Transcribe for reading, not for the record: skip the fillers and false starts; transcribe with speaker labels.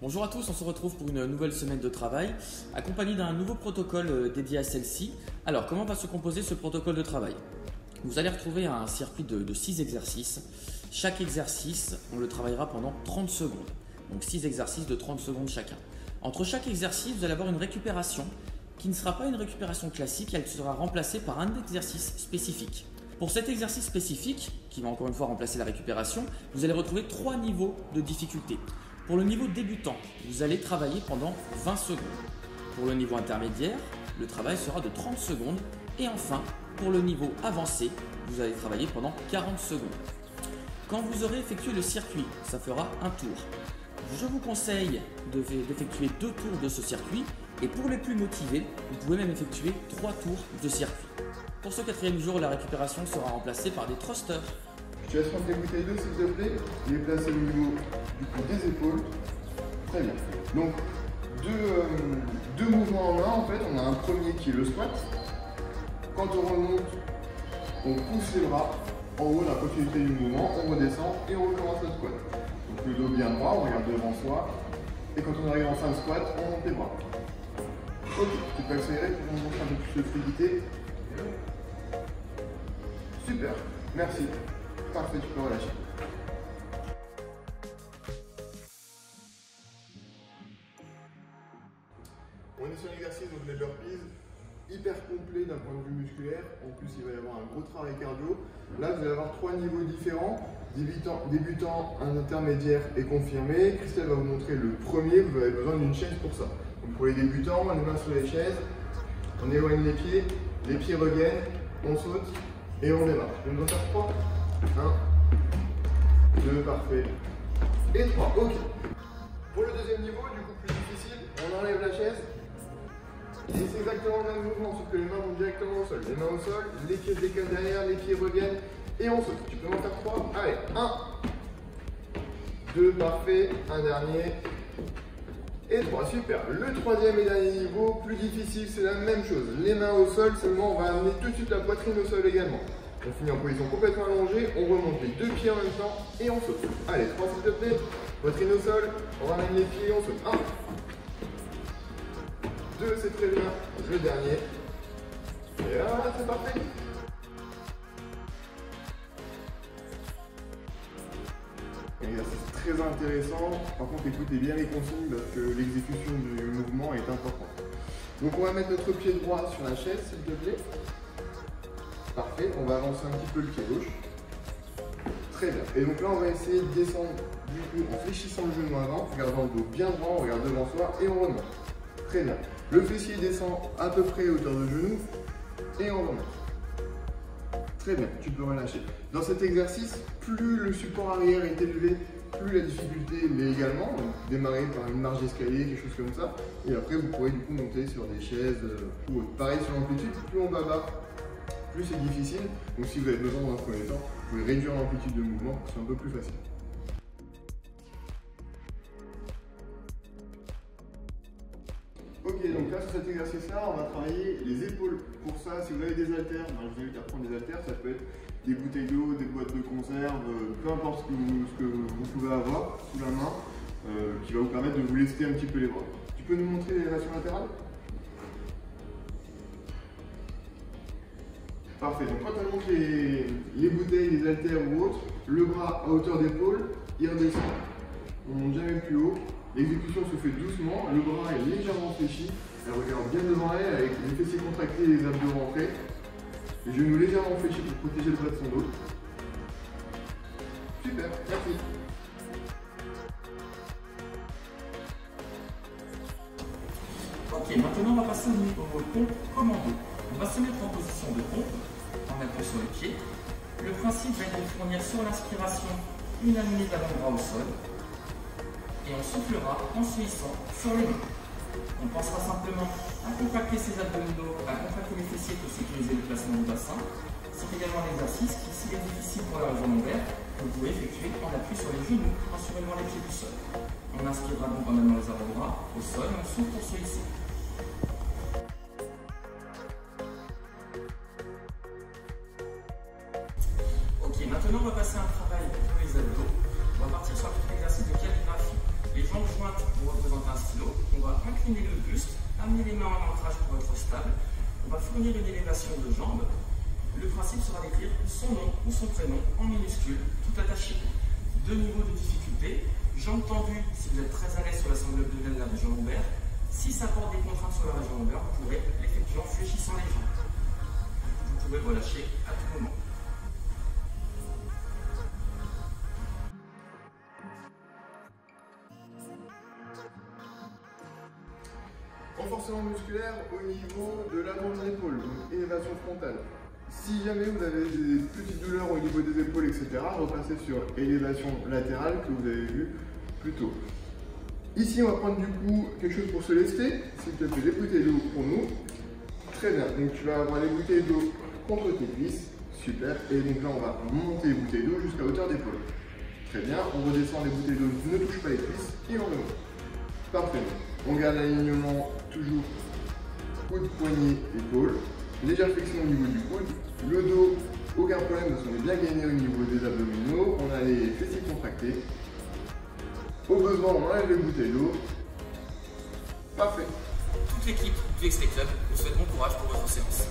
Speaker 1: Bonjour à tous, on se retrouve pour une nouvelle semaine de travail, accompagné d'un nouveau protocole dédié à celle-ci. Alors, comment va se composer ce protocole de travail? Vous allez retrouver un circuit de 6 exercices. Chaque exercice, on le travaillera pendant 30 secondes. Donc 6 exercices de 30 secondes chacun. Entre chaque exercice, vous allez avoir une récupération qui ne sera pas une récupération classique, elle sera remplacée par un exercice spécifique. Pour cet exercice spécifique, qui va encore une fois remplacer la récupération, vous allez retrouver 3 niveaux de difficulté. Pour le niveau débutant, vous allez travailler pendant 20 secondes. Pour le niveau intermédiaire, le travail sera de 30 secondes. Et enfin, pour le niveau avancé, vous allez travailler pendant 40 secondes. Quand vous aurez effectué le circuit, ça fera un tour. Je vous conseille d'effectuer 2 tours de ce circuit. Et pour les plus motivés, vous pouvez même effectuer 3 tours de circuit. Pour ce 4e jour, la récupération sera remplacée par des thrusters.
Speaker 2: Je te laisse prendre tes bouteilles d'eau s'il te plaît, les placer au niveau du coup des épaules. Très bien. Donc deux mouvements en main en fait. On a un premier qui est le squat. Quand on remonte, on pousse les bras. En haut, la continuité du mouvement, on redescend et on recommence le squat. Donc le dos bien droit, on regarde devant soi. Et quand on arrive en fin de squat, on monte les bras. Ok, tu peux accélérer pour qu'on montre un peu plus de fluidité. Super, merci. Parfait, tu peux relâcher. On est sur l'exercice donc les burpees, hyper complet d'un point de vue musculaire. En plus, il va y avoir un gros travail cardio. Là, vous allez avoir 3 niveaux différents. Débutant, un intermédiaire et confirmé. Christelle va vous montrer le premier. Vous avez besoin d'une chaise pour ça. Donc pour les débutants, on les mains sur les chaises. On éloigne les pieds reviennent, on saute et on démarre. Je vais nous en faire 3. 1, 2, parfait. Et 3, ok. Pour le deuxième niveau, du coup plus difficile, on enlève la chaise. Et c'est exactement le même mouvement, sauf que les mains vont directement au sol. Les mains au sol, les pieds se décalent derrière, les pieds reviennent et on saute. Tu peux en faire 3. Allez, 1, 2, parfait. Un dernier. Et 3, super. Le troisième et dernier niveau, plus difficile, c'est la même chose. Les mains au sol, seulement on va amener tout de suite la poitrine au sol également. On finit en position complètement allongée, on remonte les 2 pieds en même temps et on saute. Allez, 3 s'il te plaît. Poitrine au sol, on ramène les pieds et on saute. 1, 2, c'est très bien. Le dernier. Et là, c'est parfait. Un exercice très intéressant. Par contre, écoutez bien les consignes parce que l'exécution du mouvement est importante. Donc, on va mettre notre pied droit sur la chaise, s'il te plaît. Parfait. On va avancer un petit peu le pied gauche. Très bien. Et donc là, on va essayer de descendre du coup en fléchissant le genou avant, en gardant le dos bien droit, on regarde devant soi et on remonte. Très bien. Le fessier descend à peu près à hauteur de genou et on remonte. Très bien, tu peux relâcher. Dans cet exercice, plus le support arrière est élevé, plus la difficulté l'est également. Donc démarrer par une marche d'escalier, quelque chose comme ça. Et après, vous pourrez du coup monter sur des chaises ou autre. Pareil sur l'amplitude, plus on va bas, plus c'est difficile. Donc si vous avez besoin dans un premier temps, vous pouvez réduire l'amplitude de mouvement pour que ce soit un peu plus facile. Ok, donc là sur cet exercice-là, on va travailler les épaules. Pour ça, si vous avez des haltères, je vous invite à prendre des haltères, ça peut être des bouteilles d'eau, des boîtes de conserve, peu importe ce que vous pouvez avoir sous la main, qui va vous permettre de vous lester un petit peu les bras. Tu peux nous montrer l'élévation latérale? Parfait, donc quand on monte les bouteilles, les haltères ou autres, le bras à hauteur d'épaule, il redescend. On ne monte jamais plus haut. L'exécution se fait doucement, le bras est légèrement fléchi, elle regarde bien devant elle avec les fessiers contractés et les abdos rentrés. Les genoux légèrement fléchis pour protéger le bas de son dos. Super, merci.
Speaker 1: Ok, maintenant on va passer au niveau pompe commando. On va se mettre en position de pompe, en appuyant sur les pieds. Le principe va être de fournir sur l'inspiration une amenée d'avant-bras au sol. Et on soufflera en se hissant sur les mains. On pensera simplement à contracter ses abdominaux, à contracter les fessiers pour sécuriser le placement du bassin. C'est également un exercice qui, s'il est difficile pour la région lombaire, que vous pouvez effectuer en appui sur les genoux, en surélevant les pieds du sol. On inspirera donc en amenant les avant-bras au sol et on souffle pour se hisser. Ok, maintenant on va passer à un travail pour les abdos. On va partir sur un petit exercice de calligraphie. Les jambes jointes vont représenter un stylo. On va incliner le buste, amener les mains en ancrage pour être stable. On va fournir une élévation de jambes. Le principe sera d'écrire son nom ou son prénom en minuscules, tout attaché. 2 niveaux de difficulté. Jambes tendues si vous êtes très à l'aise sur la sangle de la région lombaire. Si ça porte des contraintes sur la région lombaire, vous pourrez l'effectuer en fléchissant les jambes. Vous pouvez relâcher à tout moment.
Speaker 2: Renforcement musculaire au niveau de l'avant de l'épaule, donc élévation frontale. Si jamais vous avez des petites douleurs au niveau des épaules, etc., repassez sur élévation latérale que vous avez vu plus tôt. Ici, on va prendre du coup quelque chose pour se lester. S'il te plaît, des bouteilles d'eau pour nous. Très bien, donc tu vas avoir les bouteilles d'eau contre tes cuisses. Super, et donc là, on va monter les bouteilles d'eau jusqu'à hauteur d'épaule. Très bien, on redescend les bouteilles d'eau, ne touche pas les cuisses, et on remonte. Parfait. On garde l'alignement toujours coude, poignet, épaule. Légère flexion au niveau du coude. Le dos, aucun problème parce qu'on est bien gainé au niveau des abdominaux. On a les fessiers contractés. Au besoin, on enlève les bouteilles d'eau. Parfait.
Speaker 1: Toute l'équipe du XT Club vous souhaite bon courage pour votre séance.